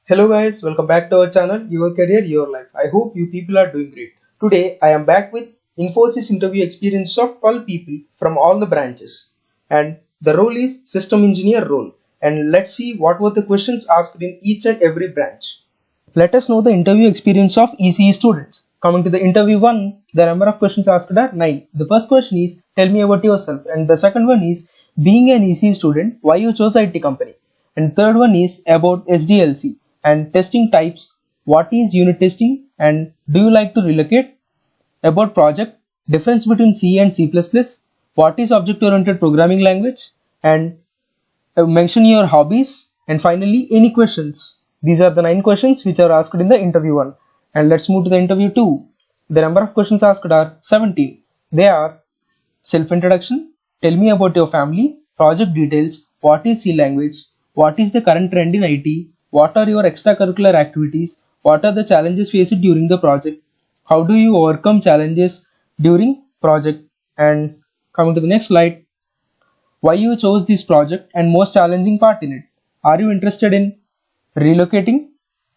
Hello guys, welcome back to our channel, Your Career, Your Life. I hope you people are doing great. Today I am back with Infosys interview experience of 12 people from all the branches. And the role is System Engineer role. And let's see what were the questions asked in each and every branch. Let us know the interview experience of ECE students. Coming to the interview 1, the number of questions asked are 9. The first question is, tell me about yourself. And the second one is, being an ECE student, why you chose IT company. And third one is about SDLC and testing types, what is unit testing and do you like to relocate, about project, difference between C and C++, what is object oriented programming language, and mention your hobbies, and finally any questions. These are the 9 questions which are asked in the interview 1. And let's move to the interview 2. The number of questions asked are 17. They are self introduction, tell me about your family, project details, what is C language, what is the current trend in IT, what are your extracurricular activities? What are the challenges faced during the project? How do you overcome challenges during project? And coming to the next slide, why you chose this project and most challenging part in it? Are you interested in relocating?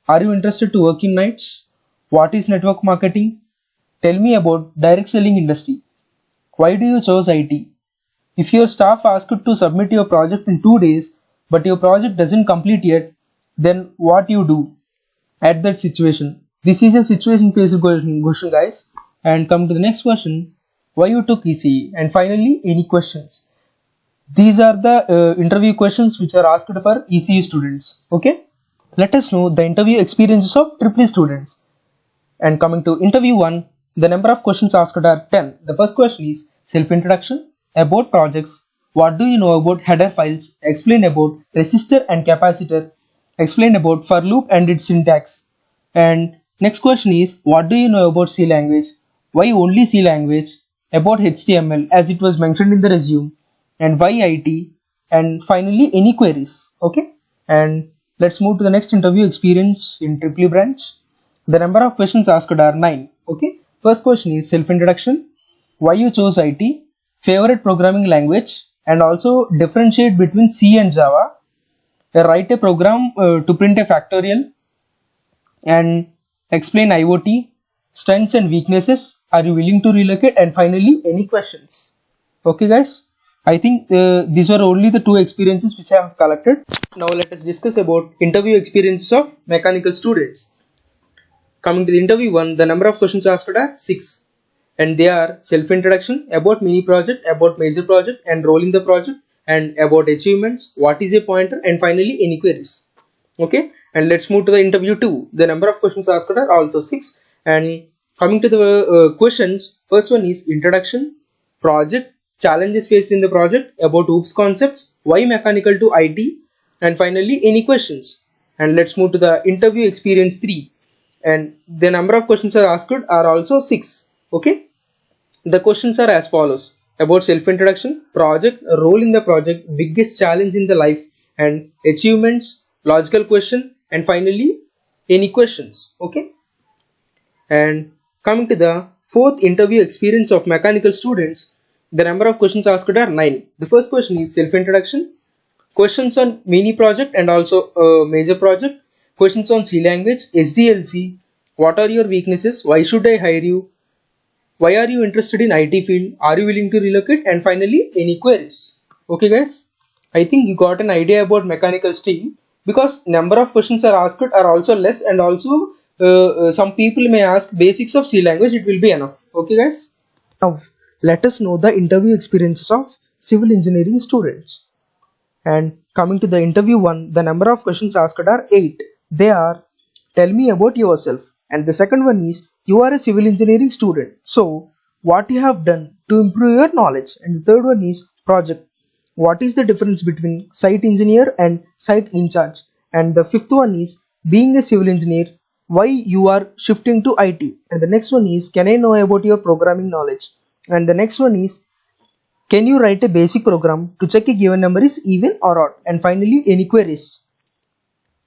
Are you interested to work in nights? What is network marketing? Tell me about direct selling industry. Why do you chose IT? If your staff asked to submit your project in 2 days, but your project doesn't complete yet, then what you do at that situation? This is a situation based question guys. And come to the next question, why you took ECE, and finally any questions. These are the interview questions which are asked for ECE students. Okay, let us know the interview experiences of EEE students. And coming to interview 1, the number of questions asked are 10. The first question is self introduction, about projects, what do you know about header files, explain about resistor and capacitor, explain about for loop and its syntax. And next question is, what do you know about C language, why only C language, about HTML as it was mentioned in the resume, and why IT, and finally any queries. Okay, and let's move to the next interview experience in EEE branch. The number of questions asked are 9. Okay, first question is self introduction, why you chose IT, favorite programming language, and also differentiate between C and Java, write a program to print a factorial, and explain IoT, strengths and weaknesses, are you willing to relocate, and finally any questions. Okay guys, I think these are only the 2 experiences which I have collected. Now let us discuss about interview experiences of mechanical students. Coming to the interview 1, the number of questions asked are 6, and they are self introduction, about mini project, about major project and role in the project, and about achievements, what is a pointer, and finally any queries. Okay, and let's move to the interview 2. The number of questions asked are also 6, and coming to the questions, first one is introduction, project, challenges faced in the project, about OOPS concepts, why mechanical to IT, and finally any questions. And let's move to the interview experience 3, and the number of questions are asked are also 6. Okay, the questions are as follows: about self introduction, project, role in the project, biggest challenge in the life, and achievements, logical question, and finally any questions. Okay, and coming to the 4th interview experience of mechanical students, the number of questions asked are 9. The first question is self introduction, questions on mini project and also major project, questions on C language, SDLC, what are your weaknesses, why should I hire you, why are you interested in IT field, are you willing to relocate, and finally any queries. Okay guys, I think you got an idea about mechanical stream, because number of questions are asked are also less, and also some people may ask basics of C language, it will be enough. Okay guys, now let us know the interview experiences of civil engineering students. And coming to the interview 1, the number of questions asked are 8. They are, tell me about yourself, and the second one is, you are a civil engineering student, so what you have done to improve your knowledge, and the third one is project, what is the difference between site engineer and site in charge, and the fifth one is, being a civil engineer, why you are shifting to IT, and the next one is, can I know about your programming knowledge, and the next one is, can you write a basic program to check a given number is even or odd, and finally any queries.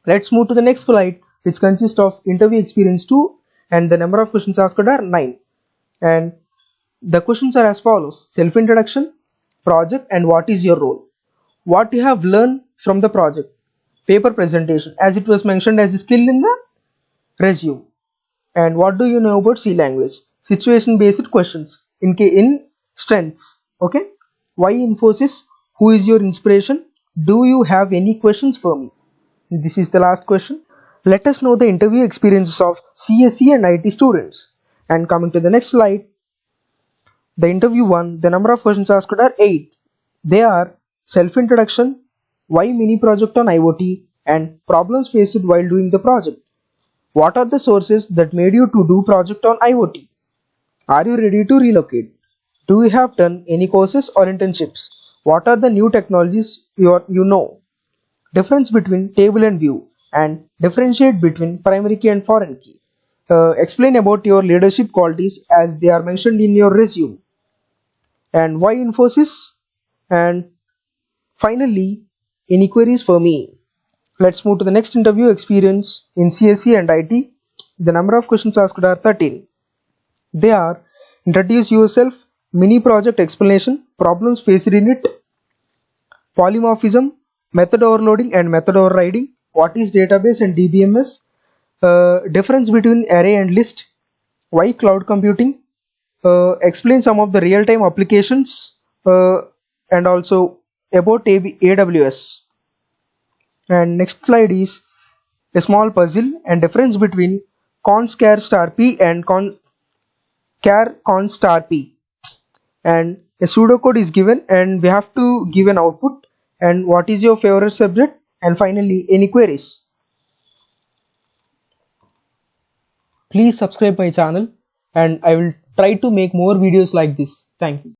Let's move to the next slide, which consists of interview experience 2, and the number of questions asked are 9. And the questions are as follows: self introduction, project, and what is your role, what you have learned from the project, paper presentation, as it was mentioned as a skill in the resume. And what do you know about C language? Situation based questions in strengths. Okay. Why Infosys? Who is your inspiration? Do you have any questions for me? This is the last question. Let us know the interview experiences of CSE and IT students. And coming to the next slide, the interview 1, the number of questions asked are 8. They are self-introduction, why mini project on IoT, and problems faced while doing the project. What are the sources that made you to do project on IoT? Are you ready to relocate? Do you have done any courses or internships? What are the new technologies you know? Difference between table and view, and differentiate between primary key and foreign key. Explain about your leadership qualities as they are mentioned in your resume. And why Infosys? And finally, any queries for me? Let's move to the next interview experience in CSE and IT. The number of questions asked are 13. They are introduce yourself, mini project explanation, problems faced in it, polymorphism, method overloading and method overriding, what is database and DBMS, difference between array and list, why cloud computing, explain some of the real-time applications, and also about AWS. And next slide is a small puzzle and difference between const char star p and char const star p. And a pseudocode is given and we have to give an output, and what is your favorite subject, and finally any queries. Please subscribe my channel and I will try to make more videos like this. Thank you.